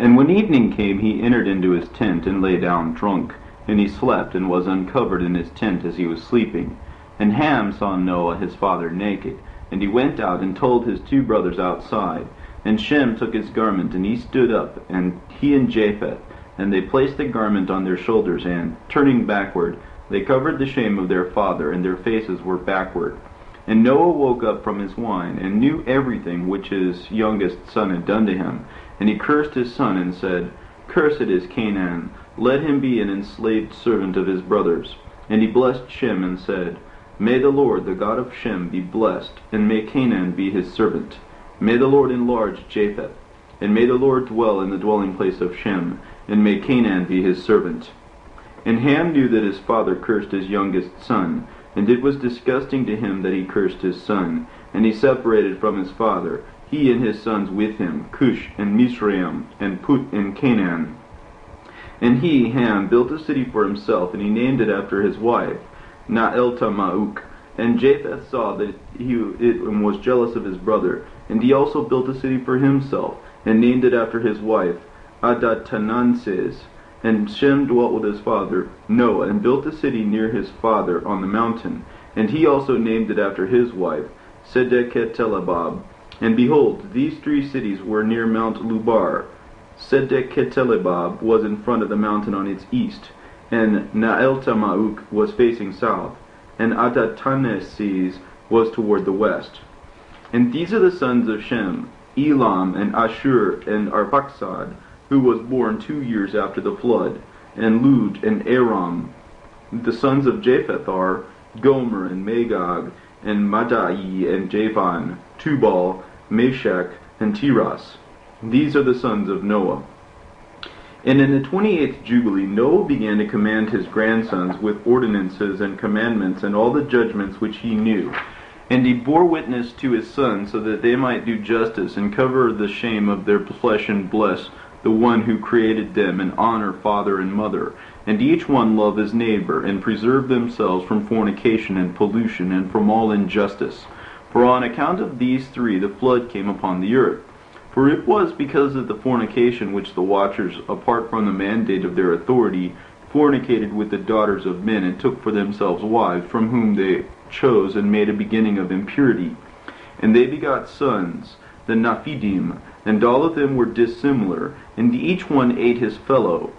And when evening came, he entered into his tent, and lay down drunk. And he slept, and was uncovered in his tent as he was sleeping. And Ham saw Noah his father naked, and he went out and told his two brothers outside. And Shem took his garment, and he stood up, and he and Japheth, and they placed the garment on their shoulders, and, turning backward, they covered the shame of their father, and their faces were backward. And Noah woke up from his wine, and knew everything which his youngest son had done to him. And he cursed his son, and said, Cursed is Canaan, let him be an enslaved servant of his brothers. And he blessed Shem, and said, May the Lord, the God of Shem, be blessed, and may Canaan be his servant. May the Lord enlarge Japheth, and may the Lord dwell in the dwelling place of Shem, and may Canaan be his servant. And Ham knew that his father cursed his youngest son, and it was disgusting to him that he cursed his son. And he separated from his father, he and his sons with him, Cush and Mizraim, and Put and Canaan. And he, Ham, built a city for himself, and he named it after his wife, Naeltamauk. And Japheth saw that it was jealous of his brother, and he also built a city for himself, and named it after his wife, Adatananses. And Shem dwelt with his father Noah, and built a city near his father on the mountain. And he also named it after his wife, Sedekethelabab. And behold, these three cities were near Mount Lubar. Sedekethelabab was in front of the mountain on its east, and Naeltamauk was facing south, and Adataneses was toward the west. And these are the sons of Shem, Elam, and Ashur, and Arphaxad, who was born 2 years after the flood, and Lud, and Aram. The sons of Japheth are Gomer, and Magog, and Madai, and Javan, Tubal, Meshach, and Tiras. These are the sons of Noah. And in the 28th Jubilee, Noah began to command his grandsons with ordinances and commandments and all the judgments which he knew. And he bore witness to his sons, so that they might do justice and cover the shame of their flesh, and bless the one who created them, and honor father and mother, and each one love his neighbor, and preserve themselves from fornication and pollution, and from all injustice. For on account of these three the flood came upon the earth. For it was because of the fornication which the watchers, apart from the mandate of their authority, fornicated with the daughters of men, and took for themselves wives, from whom they chose, and made a beginning of impurity. And they begot sons, the Naphidim, and all of them were dissimilar, and each one ate his fellow.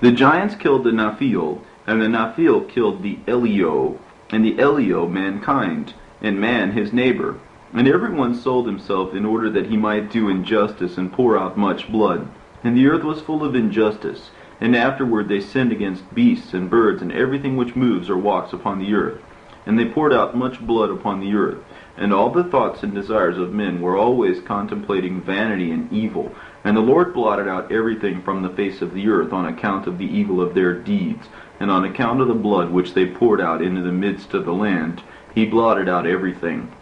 The giants killed the Nephil, and the Nephil killed the Elio, and the Elio mankind, and man his neighbor. And everyone sold himself in order that he might do injustice and pour out much blood. And the earth was full of injustice. And afterward they sinned against beasts and birds and everything which moves or walks upon the earth. And they poured out much blood upon the earth. And all the thoughts and desires of men were always contemplating vanity and evil. And the Lord blotted out everything from the face of the earth on account of the evil of their deeds, and on account of the blood which they poured out into the midst of the land. He blotted out everything.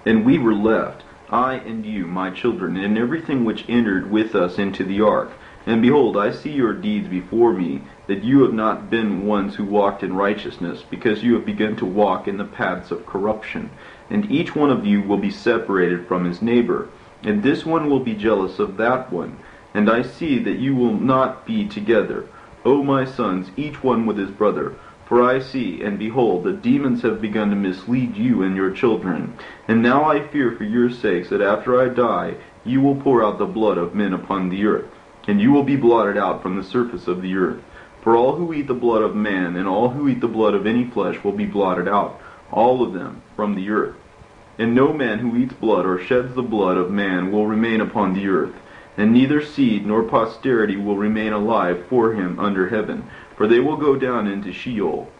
And we were left, I and you, my children, and everything which entered with us into the ark. And behold, I see your deeds before me, that you have not been ones who walked in righteousness, because you have begun to walk in the paths of corruption. And each one of you will be separated from his neighbor, and this one will be jealous of that one. And I see that you will not be together, O my sons, each one with his brother. For I see, and behold, the demons have begun to mislead you and your children. And now I fear for your sakes that after I die, you will pour out the blood of men upon the earth, and you will be blotted out from the surface of the earth. For all who eat the blood of man, and all who eat the blood of any flesh, will be blotted out, all of them, from the earth. And no man who eats blood or sheds the blood of man will remain upon the earth, and neither seed nor posterity will remain alive for him under heaven, for they will go down into Sheol,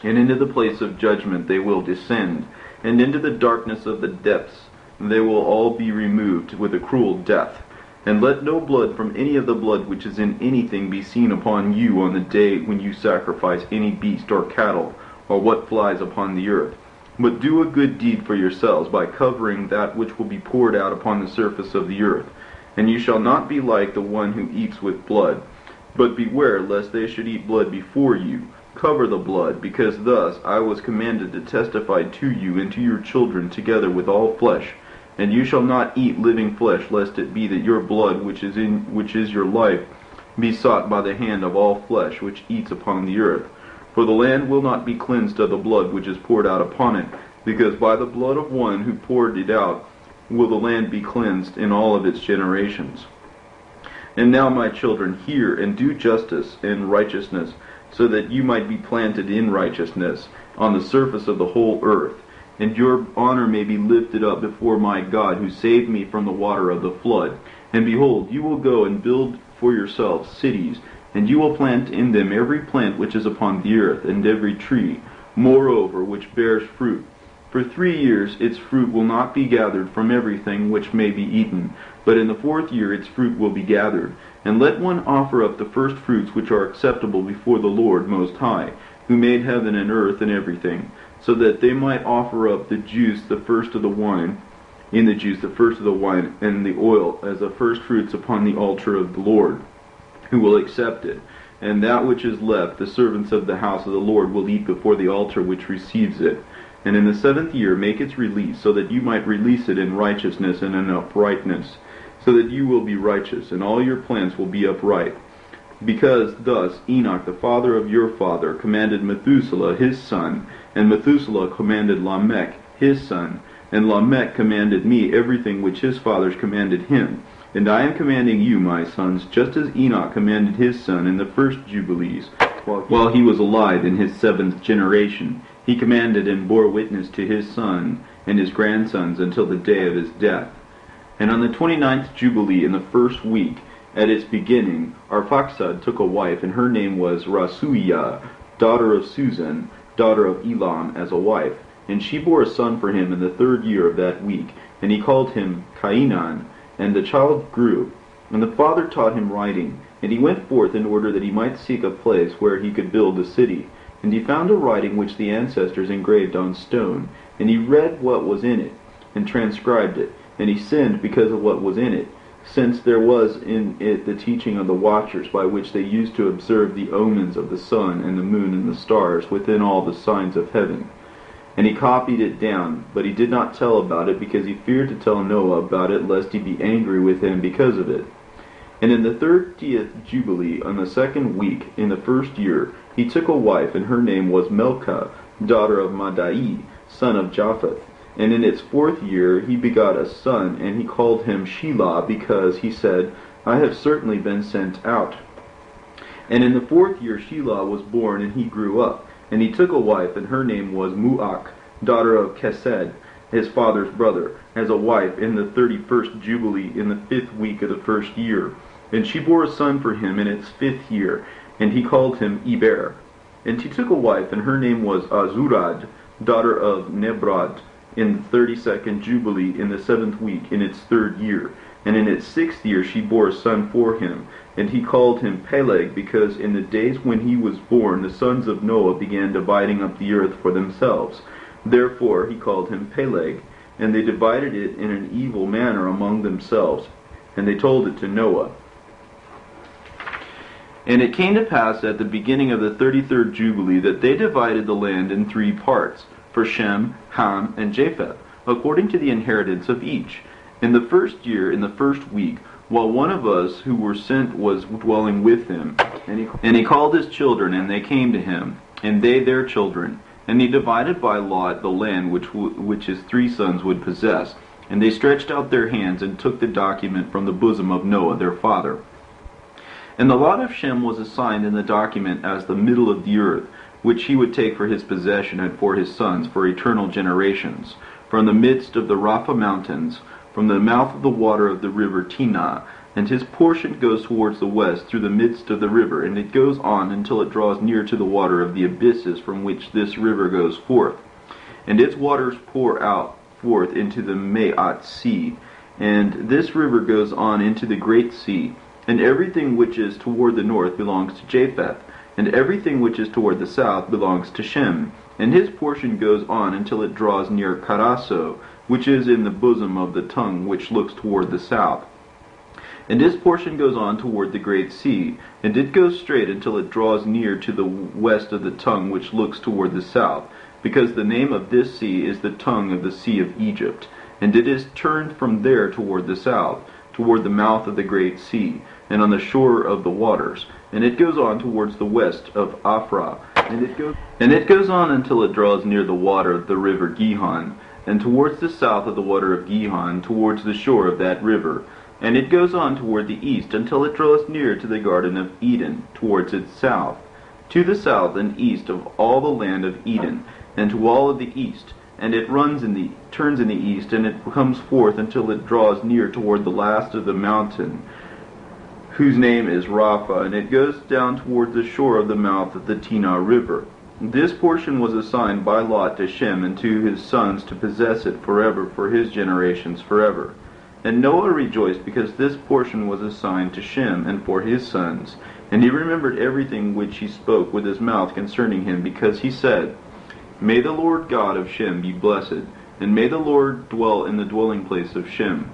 and into the place of judgment they will descend, and into the darkness of the depths they will all be removed with a cruel death. And let no blood from any of the blood which is in anything be seen upon you on the day when you sacrifice any beast or cattle, or what flies upon the earth. But do a good deed for yourselves by covering that which will be poured out upon the surface of the earth. And you shall not be like the one who eats with blood. But beware lest they should eat blood before you. Cover the blood, because thus I was commanded to testify to you and to your children together with all flesh. And you shall not eat living flesh, lest it be that your blood, which is your life, be sought by the hand of all flesh which eats upon the earth. For the land will not be cleansed of the blood which is poured out upon it, because by the blood of one who poured it out will the land be cleansed in all of its generations. And now, my children, hear and do justice and righteousness, so that you might be planted in righteousness on the surface of the whole earth, and your honor may be lifted up before my God, who saved me from the water of the flood. And behold, you will go and build for yourselves cities, and you will plant in them every plant which is upon the earth, and every tree, moreover, which bears fruit. For 3 years its fruit will not be gathered from everything which may be eaten, but in the 4th year its fruit will be gathered. And let one offer up the first fruits which are acceptable before the Lord Most High, who made heaven and earth and everything, so that they might offer up the juice, the first of the wine, in the juice, the first of the wine, and the oil, as the first fruits upon the altar of the Lord, who will accept it. And that which is left, the servants of the house of the Lord will eat before the altar which receives it. And in the 7th year make its release, so that you might release it in righteousness and in uprightness, so that you will be righteous, and all your plants will be upright. Because thus Enoch, the father of your father, commanded Methuselah his son, and Methuselah commanded Lamech his son, and Lamech commanded me everything which his fathers commanded him. And I am commanding you, my sons, just as Enoch commanded his son in the first Jubilees, while he was alive in his 7th generation. He commanded and bore witness to his son and his grandsons until the day of his death. And on the 29th Jubilee, in the 1st week, at its beginning, Arphaxad took a wife, and her name was Rasuiah, daughter of Susan, daughter of Elam, as a wife. And she bore a son for him in the 3rd year of that week, and he called him Cainan. And the child grew, and the father taught him writing. And he went forth in order that he might seek a place where he could build a city. And he found a writing which the ancestors engraved on stone. And he read what was in it, and transcribed it. And he sinned because of what was in it, since there was in it the teaching of the watchers, by which they used to observe the omens of the sun and the moon and the stars within all the signs of heaven. And he copied it down, but he did not tell about it, because he feared to tell Noah about it, lest he be angry with him because of it. And in the 30th Jubilee, on the 2nd week, in the 1st year, he took a wife, and her name was Milcah, daughter of Madai, son of Japheth. And in its 4th year he begot a son, and he called him Shelah, because he said, I have certainly been sent out. And in the 4th year Shelah was born, and he grew up. And he took a wife, and her name was Muach, daughter of Kesed, his father's brother, as a wife in the 31st Jubilee, in the 5th week of the 1st year. And she bore a son for him in its 5th year, and he called him Eber. And he took a wife, and her name was Azurad, daughter of Nebrad, in the 32nd Jubilee, in the 7th week, in its 3rd year. And in its 6th year she bore a son for him, and he called him Peleg, because in the days when he was born the sons of Noah began dividing up the earth for themselves. Therefore he called him Peleg, and they divided it in an evil manner among themselves. And they told it to Noah. And it came to pass at the beginning of the 33rd Jubilee that they divided the land in 3 parts, for Shem, Ham, and Japheth, according to the inheritance of each. In the 1st year, in the 1st week, while one of us who were sent was dwelling with him, and he called his children, and they came to him, and they their children. And he divided by lot the land which his 3 sons would possess. And they stretched out their hands, and took the document from the bosom of Noah their father. And the lot of Shem was assigned in the document as the middle of the earth, which he would take for his possession and for his sons for eternal generations, from the midst of the Rapha mountains, from the mouth of the water of the river Tinah. And his portion goes towards the west through the midst of the river, and it goes on until it draws near to the water of the abysses from which this river goes forth. And its waters pour out forth into the Maat Sea, and this river goes on into the great sea. And everything which is toward the north belongs to Japheth, and everything which is toward the south belongs to Shem. And his portion goes on until it draws near Carasso, which is in the bosom of the tongue which looks toward the south. And his portion goes on toward the great sea, and it goes straight until it draws near to the west of the tongue which looks toward the south, because the name of this sea is the tongue of the sea of Egypt. and it is turned from there toward the south, toward the mouth of the great sea, and on the shore of the waters. And it goes on towards the west of Afra, and it goes on until it draws near the water of the river Gihon, and towards the south of the water of Gihon, towards the shore of that river. And it goes on toward the east until it draws near to the Garden of Eden, towards its south, to the south and east of all the land of Eden, and to all of the east. And it turns in the east, and it comes forth until it draws near toward the last of the mountain, whose name is Rapha, and it goes down toward the shore of the mouth of the Tinah River. This portion was assigned by lot to Shem and to his sons to possess it forever for his generations forever. And Noah rejoiced because this portion was assigned to Shem and for his sons. And he remembered everything which he spoke with his mouth concerning him, because he said, May the Lord God of Shem be blessed, and may the Lord dwell in the dwelling place of Shem.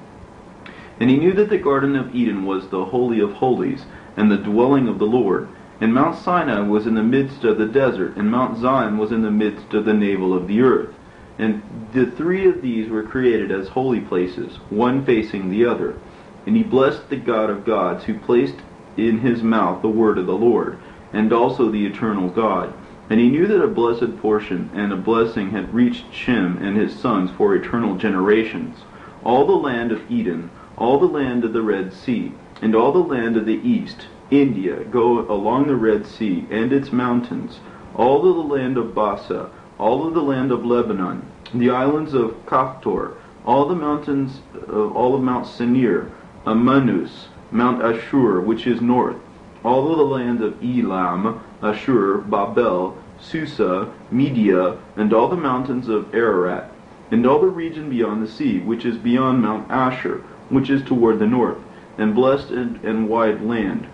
And he knew that the Garden of Eden was the Holy of Holies, and the dwelling of the Lord. And Mount Sinai was in the midst of the desert, and Mount Zion was in the midst of the navel of the earth. And the three of these were created as holy places, one facing the other. And he blessed the God of gods, who placed in his mouth the word of the Lord, and also the eternal God. And he knew that a blessed portion and a blessing had reached Shem and his sons for eternal generations. All the land of Eden, all the land of the Red Sea, and all the land of the east, India, go along the Red Sea and its mountains, all of the land of Basa, all of the land of Lebanon, the islands of Kaftor, all the mountains, all of Mount Senir, Amanus, Mount Ashur, which is north, all of the land of Elam, Ashur, Babel, Susa, Media, and all the mountains of Ararat, and all the region beyond the sea, which is beyond Mount Asher, which is toward the north, and blessed and wide land,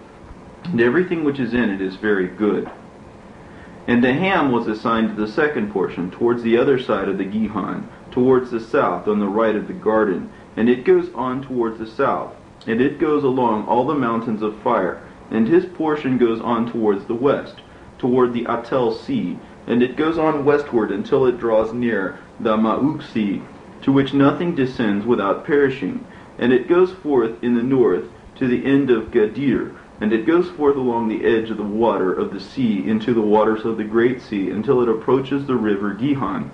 and everything which is in it is very good. And to Ham was assigned the second portion, towards the other side of the Gihon, towards the south, on the right of the garden, and it goes on towards the south, and it goes along all the mountains of fire, and his portion goes on towards the west, toward the Atel Sea, and it goes on westward until it draws near the Ma'uk Sea, to which nothing descends without perishing. And it goes forth in the north to the end of Gadir, and it goes forth along the edge of the water of the sea into the waters of the great sea, until it approaches the river Gihon.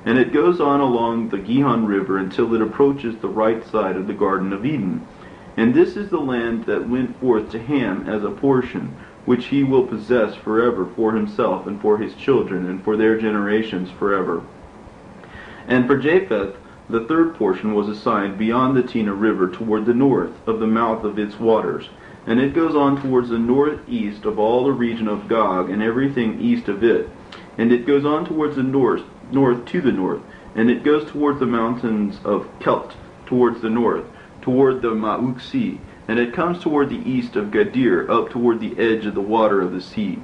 And it goes on along the Gihon River until it approaches the right side of the Garden of Eden. And this is the land that went forth to Ham as a portion, which he will possess forever for himself and for his children and for their generations forever. And for Japheth, the third portion was assigned beyond the Tinah River toward the north of the mouth of its waters. And it goes on towards the northeast of all the region of Gog and everything east of it. And it goes on towards the north to the north. And it goes towards the mountains of Kelt, towards the north, toward the Ma'uk Sea. And it comes toward the east of Gadir, up toward the edge of the water of the sea.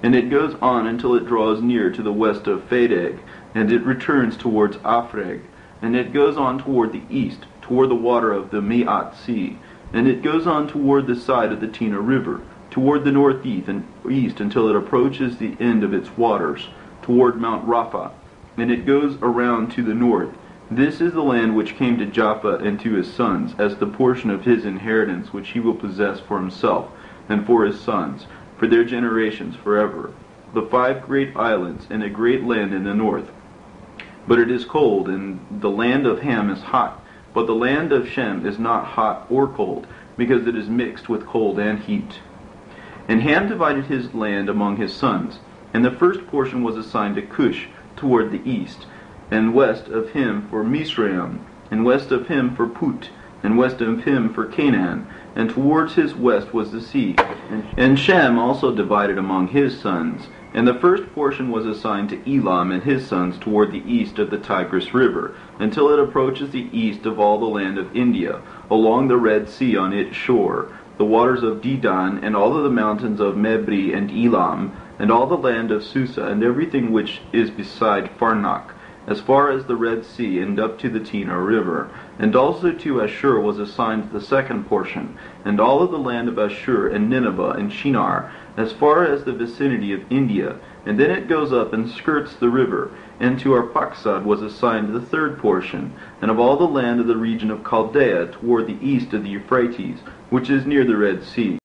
And it goes on until it draws near to the west of Phadeg, and it returns towards Aphreg. And it goes on toward the east, toward the water of the Me'at Sea. And it goes on toward the side of the Tinah River, toward the northeast and east until it approaches the end of its waters, toward Mount Rapha. And it goes around to the north. This is the land which came to Joppa and to his sons, as the portion of his inheritance which he will possess for himself and for his sons, for their generations forever. The 5 great islands, and a great land in the north. But it is cold, and the land of Ham is hot. But the land of Shem is not hot or cold, because it is mixed with cold and heat. And Ham divided his land among his sons, and the first portion was assigned to Cush toward the east, and west of him for Misraim, and west of him for Put, and west of him for Canaan, and towards his west was the sea. And Shem also divided among his sons, and the first portion was assigned to Elam and his sons toward the east of the Tigris River, until it approaches the east of all the land of India, along the Red Sea on its shore, the waters of Dedan, and all of the mountains of Mebri and Elam, and all the land of Susa, and everything which is beside Farnak, as far as the Red Sea and up to the Tina River. And also to Ashur was assigned the second portion, and all of the land of Ashur and Nineveh and Shinar, as far as the vicinity of India, and then it goes up and skirts the river. And to Arphaxad was assigned the third portion, and of all the land of the region of Chaldea toward the east of the Euphrates, which is near the Red Sea.